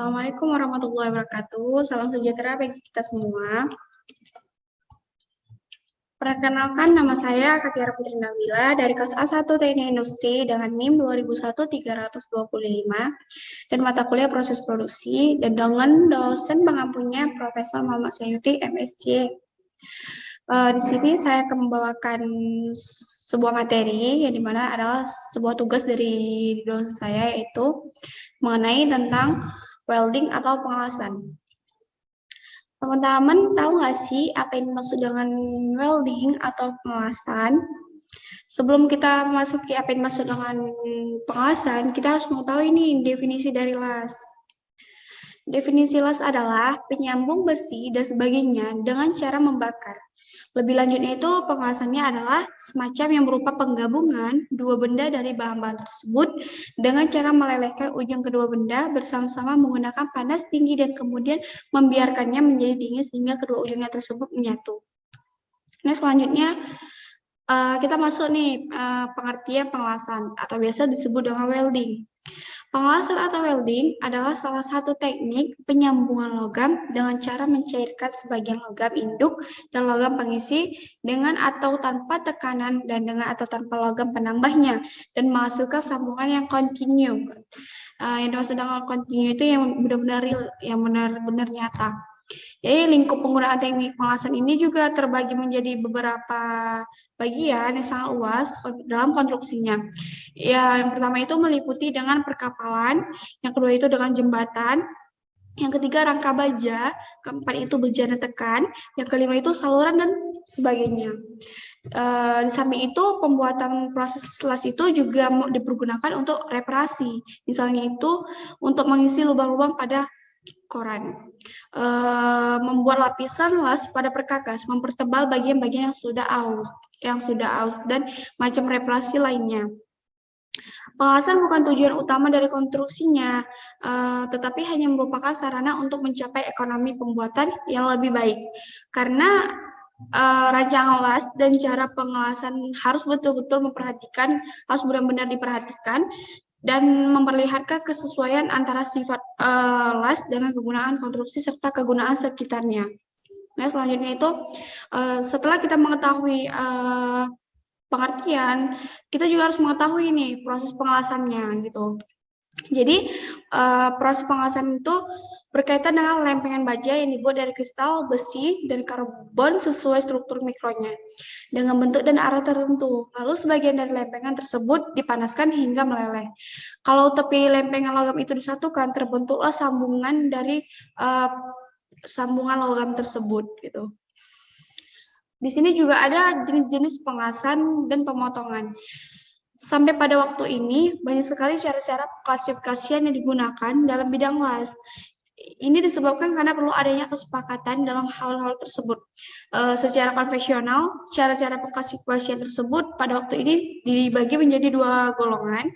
Assalamualaikum warahmatullahi wabarakatuh. Salam sejahtera bagi kita semua. Perkenalkan, nama saya Katiara Putri Nabila dari kelas A1 Teknik Industri dengan NIM 2001-325 dan mata kuliah proses produksi dan dengan dosen pengampunya Profesor Muhammad Sayuti MSc. Di sini saya akan membawakan sebuah materi yang dimana adalah sebuah tugas dari dosen saya, yaitu mengenai tentang welding atau pengelasan. Teman-teman tahu nggak sih apa yang dimaksud dengan welding atau pengelasan? Sebelum kita memasuki apa yang dimaksud dengan pengelasan, kita harus mengetahui ini definisi dari las. Definisi las adalah penyambung besi dan sebagainya dengan cara membakar. Lebih lanjutnya itu pengelasannya adalah semacam yang berupa penggabungan dua benda dari bahan-bahan tersebut dengan cara melelehkan ujung kedua benda bersama-sama menggunakan panas tinggi dan kemudian membiarkannya menjadi dingin sehingga kedua ujungnya tersebut menyatu. Nah, selanjutnya kita masuk nih pengertian pengelasan atau biasa disebut dengan welding. Pengelasan atau welding adalah salah satu teknik penyambungan logam dengan cara mencairkan sebagian logam induk dan logam pengisi dengan atau tanpa tekanan dan dengan atau tanpa logam penambahnya dan menghasilkan sambungan yang kontinu. Yang dimaksud dengan kontinu itu yang benar-benar real, yang benar-benar nyata. Jadi lingkup penggunaan teknik pengelasan ini juga terbagi menjadi beberapa bagian yang sangat luas dalam konstruksinya. Ya, yang pertama itu meliputi dengan perkapalan, yang kedua itu dengan jembatan, yang ketiga rangka baja, keempat itu bejana tekan, yang kelima itu saluran dan sebagainya. Di samping itu pembuatan proses las itu juga dipergunakan untuk reparasi, misalnya itu untuk mengisi lubang-lubang pada koran. Membuat lapisan las pada perkakas, mempertebal bagian-bagian yang sudah aus dan macam reparasi lainnya. Pengelasan bukan tujuan utama dari konstruksinya, tetapi hanya merupakan sarana untuk mencapai ekonomi pembuatan yang lebih baik. Karena rancangan las dan cara pengelasan harus betul-betul harus benar-benar diperhatikan dan memperlihatkan kesesuaian antara sifat las dengan kegunaan konstruksi serta kegunaan sekitarnya. Nah, selanjutnya itu setelah kita mengetahui pengertian, kita juga harus mengetahui nih proses pengelasannya gitu. Jadi proses pengelasan itu berkaitan dengan lempengan baja yang dibuat dari kristal, besi, dan karbon sesuai struktur mikronya dengan bentuk dan arah tertentu. Lalu sebagian dari lempengan tersebut dipanaskan hingga meleleh. Kalau tepi lempengan logam itu disatukan, terbentuklah sambungan dari sambungan logam tersebut gitu. Di sini juga ada jenis-jenis pengelasan dan pemotongan. Sampai pada waktu ini, banyak sekali cara-cara klasifikasian yang digunakan dalam bidang las. Ini disebabkan karena perlu adanya kesepakatan dalam hal-hal tersebut. Secara konvensional, cara-cara pengklasifikasian tersebut pada waktu ini dibagi menjadi dua golongan.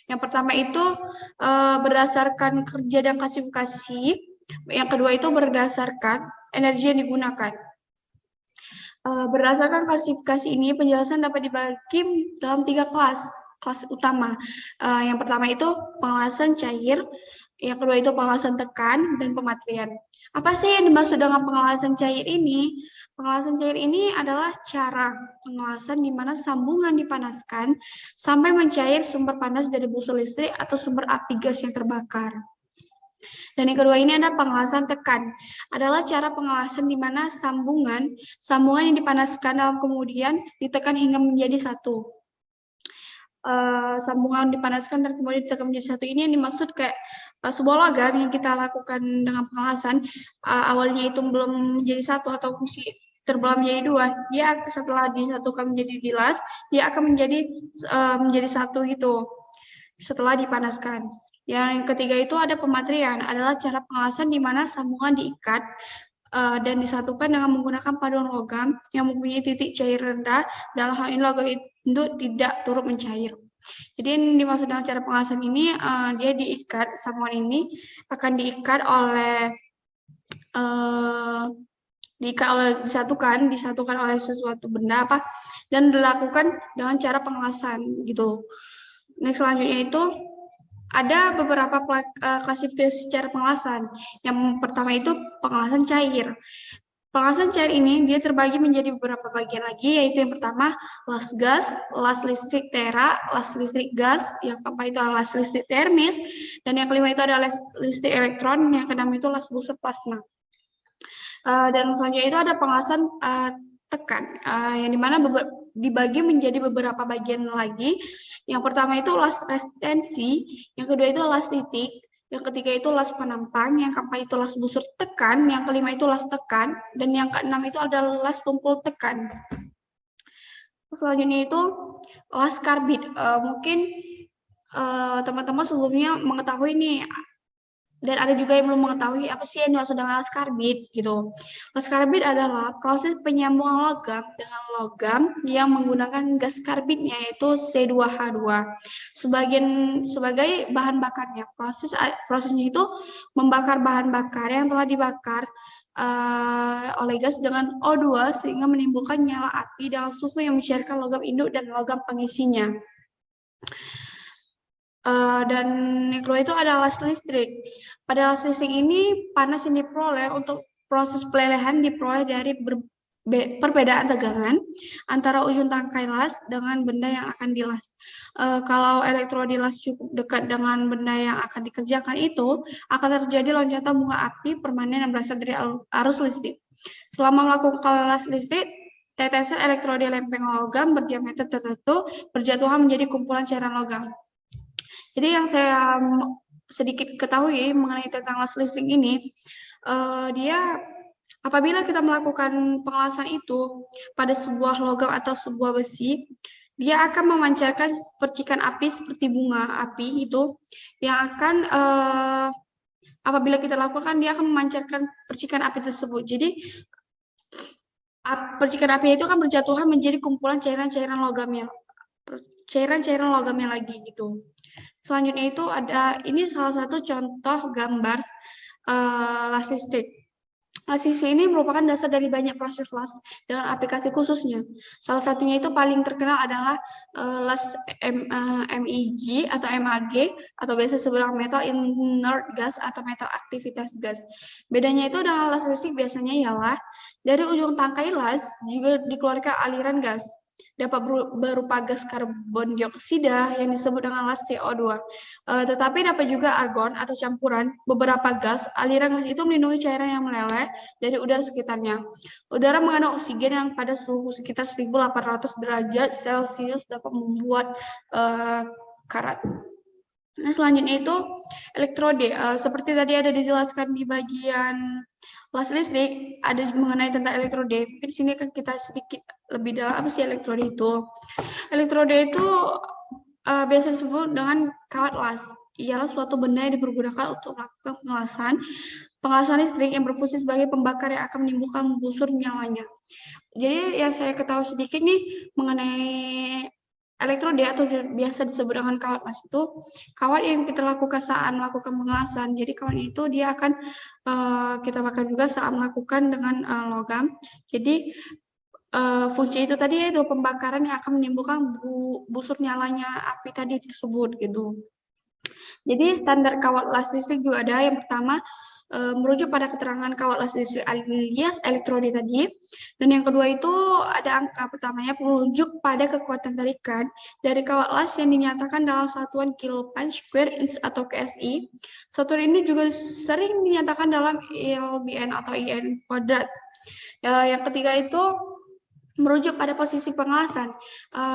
Yang pertama itu berdasarkan kerja dan klasifikasi. Yang kedua itu berdasarkan energi yang digunakan. Berdasarkan klasifikasi ini, penjelasan dapat dibagi dalam 3 kelas utama. Yang pertama itu pengelasan cair, yang kedua itu pengelasan tekan, dan pematrian. Apa sih yang dimaksud dengan pengelasan cair ini? Pengelasan cair ini adalah cara pengelasan di mana sambungan dipanaskan sampai mencair sumber panas dari busa listrik atau sumber api gas yang terbakar. Dan yang kedua ini ada pengelasan tekan. Adalah cara pengelasan di mana sambungan yang dipanaskan dalam kemudian ditekan hingga menjadi satu. Sambungan dipanaskan dan kemudian ditekan menjadi satu ini yang dimaksud kayak sebuah logam yang kita lakukan dengan pengelasan awalnya itu belum menjadi satu atau fungsi terbelah menjadi dua. Dia setelah disatukan menjadi dilas, dia akan menjadi satu gitu setelah dipanaskan. Yang ketiga itu ada pematrian, adalah cara pengelasan di mana sambungan diikat dan disatukan dengan menggunakan paduan logam yang mempunyai titik cair rendah. Dalam hal ini logam itu tidak turut mencair. Jadi yang dimaksud dengan cara pengelasan ini, dia diikat, sambungan ini akan diikat oleh disatukan oleh sesuatu benda dan dilakukan dengan cara pengelasan gitu. Next selanjutnya itu ada beberapa klasifikasi secara pengelasan. Yang pertama itu pengelasan cair. Pengelasan cair ini dia terbagi menjadi beberapa bagian lagi, yaitu yang pertama las gas, las listrik tera, las listrik gas, yang keempat itu adalah las listrik termis, dan yang kelima itu adalah las listrik elektron, yang keenam itu las busur plasma. Dan selanjutnya itu ada pengelasan tekan, yang dimana dibagi menjadi beberapa bagian lagi. Yang pertama itu las resistensi, yang kedua itu las titik, yang ketiga itu las penampang, yang keempat itu las busur tekan, yang kelima itu las tekan, dan yang keenam itu adalah las tumpul tekan. Selanjutnya itu las karbit. Mungkin teman-teman sebelumnya mengetahui nih, dan ada juga yang belum mengetahui apa sih yang dimaksud dengan las karbit gitu. Las karbit adalah proses penyambungan logam dengan logam yang menggunakan gas karbitnya yaitu C2H2 sebagai bahan bakarnya. Prosesnya itu membakar bahan bakar yang telah dibakar oleh gas dengan O2 sehingga menimbulkan nyala api dengan suhu yang mencairkan logam induk dan logam pengisinya. Dan yang kedua itu adalah las listrik. Pada las listrik ini panas yang diperoleh untuk proses pelelehan diperoleh dari perbedaan tegangan antara ujung tangkai las dengan benda yang akan dilas. Kalau elektrode dilas cukup dekat dengan benda yang akan dikerjakan itu akan terjadi loncatan bunga api permanen yang berasal dari arus listrik. Selama melakukan las listrik, tetesan elektrode lempeng logam berdiameter tertentu berjatuhan menjadi kumpulan cairan logam. Jadi yang saya sedikit ketahui mengenai tentang las listrik ini, dia apabila kita melakukan pengelasan itu pada sebuah logam atau sebuah besi, dia akan memancarkan percikan api seperti bunga api itu yang akan apabila kita lakukan dia akan memancarkan percikan api tersebut. Jadi percikan api itu akan berjatuhan menjadi kumpulan cairan-cairan logamnya lagi gitu. Selanjutnya itu ada, ini salah satu contoh gambar las listrik. Las listrik ini merupakan dasar dari banyak proses las dengan aplikasi khususnya. Salah satunya itu paling terkenal adalah las MIG atau MAG atau biasa disebut metal inert gas atau metal aktivitas gas. Bedanya itu dengan las listrik biasanya ialah dari ujung tangkai las juga dikeluarkan aliran gas. Dapat berupa gas karbon dioksida yang disebut dengan las CO2. Tetapi dapat juga argon atau campuran beberapa gas. Aliran gas itu melindungi cairan yang meleleh dari udara sekitarnya. Udara mengandung oksigen yang pada suhu sekitar 1800 derajat Celcius dapat membuat karat. Nah, selanjutnya itu elektrode. Seperti tadi ada dijelaskan di bagian las listrik, ada mengenai tentang elektrode. Mungkin di sini kan kita sedikit lebih dalam apa sih elektrode itu. Elektrode itu biasa disebut dengan kawat las. Ialah suatu benda yang dipergunakan untuk melakukan pengelasan listrik yang berfungsi sebagai pembakar yang akan menimbulkan busur nyalanya. Jadi yang saya ketahui sedikit nih mengenai elektrode atau biasa disebut dengan kawat las itu kawat yang kita lakukan saat melakukan pengelasan. Jadi kawat itu dia akan kita bakar juga saat melakukan dengan logam. Jadi fungsi itu tadi yaitu pembakaran yang akan menimbulkan busur nyalanya api tadi tersebut gitu. Jadi standar kawat las listrik juga ada. Yang pertama merujuk pada keterangan kawat las listrik alias elektrode tadi. Dan yang kedua itu ada angka pertamanya merujuk pada kekuatan tarikan dari kawat las yang dinyatakan dalam satuan kilopan square inch atau KSI. Satuan ini juga sering dinyatakan dalam ILBN atau IN kuadrat. Yang ketiga itu merujuk pada posisi pengelasan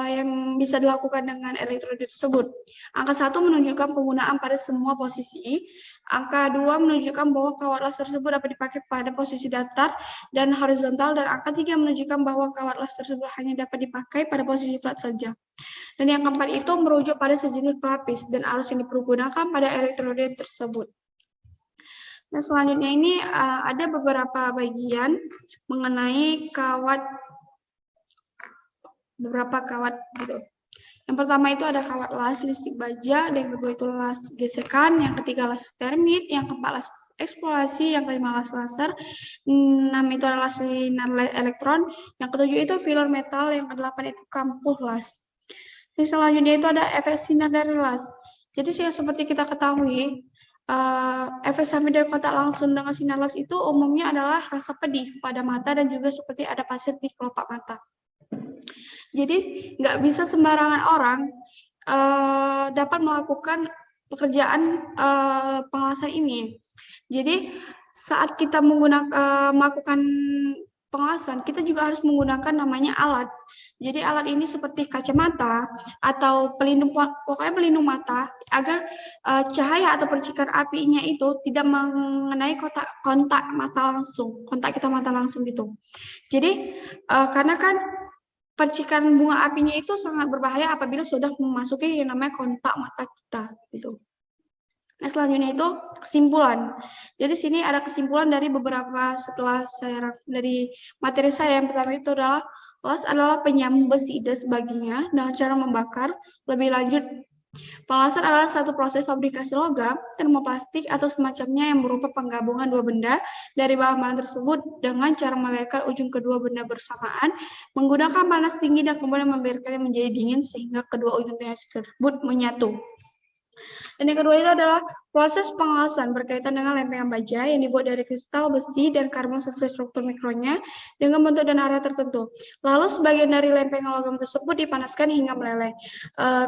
yang bisa dilakukan dengan elektrode tersebut. Angka 1 menunjukkan penggunaan pada semua posisi. Angka 2 menunjukkan bahwa kawat las tersebut dapat dipakai pada posisi datar dan horizontal. Dan angka 3 menunjukkan bahwa kawat las tersebut hanya dapat dipakai pada posisi flat saja. Dan yang keempat itu merujuk pada sejenis pelapis dan arus yang dipergunakan pada elektrode tersebut. Nah, selanjutnya ini ada beberapa bagian mengenai beberapa kawat gitu. Yang pertama itu ada kawat las listrik baja, yang kedua itu las gesekan, yang ketiga las termit, yang keempat las eksplorasi, yang kelima las laser, 6 itu adalah sinar elektron, yang ketujuh itu filler metal, yang kedelapan itu kampuh las. Ini selanjutnya itu ada efek sinar dari las. Jadi seperti kita ketahui, efek samping dari kontak langsung dengan sinar las itu umumnya adalah rasa pedih pada mata dan juga seperti ada pasir di kelopak mata. Jadi nggak bisa sembarangan orang dapat melakukan pekerjaan pengelasan ini. Jadi saat kita melakukan pengelasan, kita juga harus menggunakan namanya alat. Jadi alat ini seperti kacamata atau pokoknya pelindung mata agar cahaya atau percikan apinya itu tidak mengenai kontak kita mata langsung gitu. Jadi karena kan percikan bunga apinya itu sangat berbahaya apabila sudah memasuki yang namanya kontak mata kita gitu. Nah, selanjutnya itu kesimpulan. Jadi sini ada kesimpulan dari beberapa dari materi saya. Yang pertama itu adalah las adalah penyambung besi dan sebagainya dengan cara membakar. Lebih lanjut, pengelasan adalah satu proses fabrikasi logam, termoplastik atau semacamnya yang berupa penggabungan dua benda dari bahan-bahan tersebut dengan cara melelehkan ujung kedua benda bersamaan menggunakan panas tinggi dan kemudian membiarkannya menjadi dingin sehingga kedua ujung tersebut menyatu. Dan yang kedua itu adalah proses pengelasan berkaitan dengan lempengan baja yang dibuat dari kristal, besi, dan karbon sesuai struktur mikronya dengan bentuk dan area tertentu. Lalu sebagian dari lempengan logam tersebut dipanaskan hingga meleleh.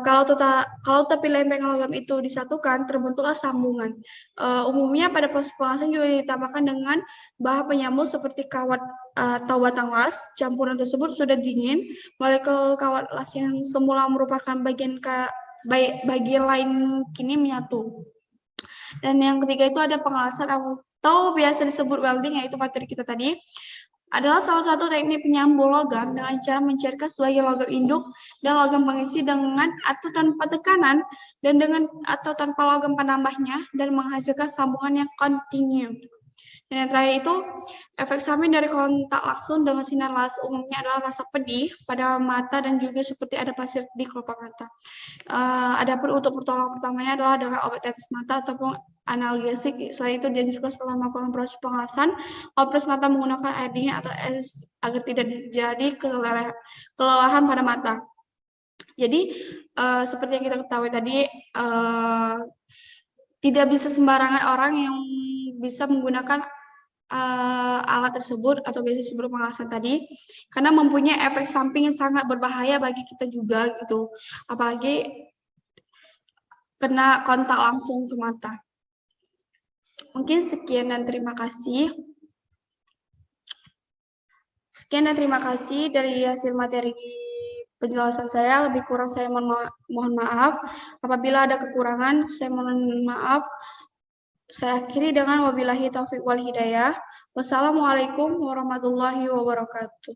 Kalau tepi lempengan logam itu disatukan, terbentuklah sambungan. Umumnya pada proses pengelasan juga ditambahkan dengan bahan penyambung seperti kawat atau batang las. Campuran tersebut sudah dingin, molekul kawat las yang semula merupakan bagian lain kini menyatu. Dan yang ketiga itu ada pengelasan atau biasa disebut welding, yaitu materi kita tadi, adalah salah satu teknik penyambung logam dengan cara mencairkan sebagai logam induk dan logam pengisi dengan atau tanpa tekanan dan dengan atau tanpa logam penambahnya dan menghasilkan sambungan yang kontinu. Dan yang terakhir itu, efek samping dari kontak langsung dengan sinar las umumnya adalah rasa pedih pada mata dan juga seperti ada pasir di kelopak mata. Adapun untuk pertolongan pertamanya adalah dengan obat tetes mata ataupun analgesik. Selain itu, dan juga setelah melakukan proses pengelasan, kompres mata menggunakan air dingin atau es agar tidak terjadi kelelahan pada mata. Jadi, seperti yang kita ketahui tadi, tidak bisa sembarangan orang yang bisa menggunakan alat tersebut atau biasa disebut pengelasan tadi, karena mempunyai efek samping yang sangat berbahaya bagi kita juga gitu, apalagi kena kontak langsung ke mata. Mungkin sekian dan terima kasih. Sekian dan terima kasih dari hasil materi penjelasan saya. Lebih kurang saya mohon maaf. Apabila ada kekurangan, saya mohon maaf. Saya akhiri dengan wabillahi taufiq wal hidayah. Wassalamualaikum warahmatullahi wabarakatuh.